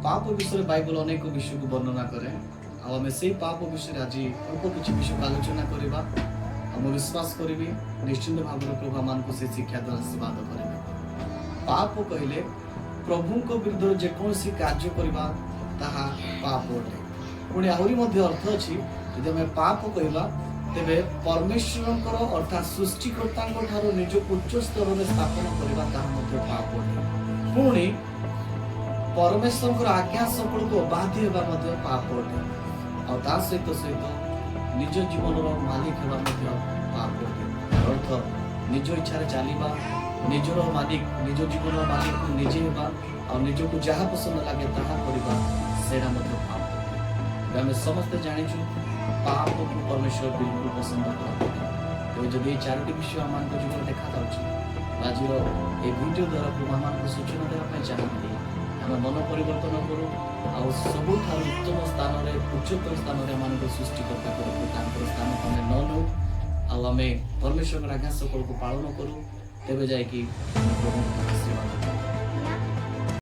पाप विषय बाइबल अनेक विषय को वर्णना करे आम से पाप विषय आज अल्प किसी विषय को आलोचना करवा आम विश्वास करी निश्चिंत भाव प्रभु मान को से शिक्षा द्वारा आशीर्वाद करेंगे। पाप कहले प्रभु को विरुद्ध जेकोसी कार्य करवा ताहा पाप अटे। पुणी आहरी मध्य अर्थ अच्छी यदि आम पाप कहवा तेबे परमेश्वर अर्थात सृष्टिकर्ता निज उच्च स्तर में स्थापन करवा ताहा पाप अटे। पुणी परमेश्वर आज्ञा सकल को बाध्य होगा पाप अटे। आ सहित सहित निज जीवन मालिक होगा पाप अटे। अर्थ निज इच्छा चलवा निजर मालिक निज जीवन मालिक को निजे होगा और निज को जहाँ पसंद लगे ताहा करवा सेड़ा पाप अटे। आम समस्ते जाचु पाप को परमेश्वर बिल्कुल पसंद करते। जब ये चारोटी विषय आम जीवन देखा आज ये वीडियो द्वारा प्रभु को सूचना देवाई चाहती आम मन परिवर्तन करूँ आ सब उत्तम स्थान उच्चतर स्थान सृष्टिकर्ता करूँ स्थान को न नौ आम परमेश्वर आज्ञा सकल को पालन करूँ तेज जाकि प्रभु आशीर्वाद।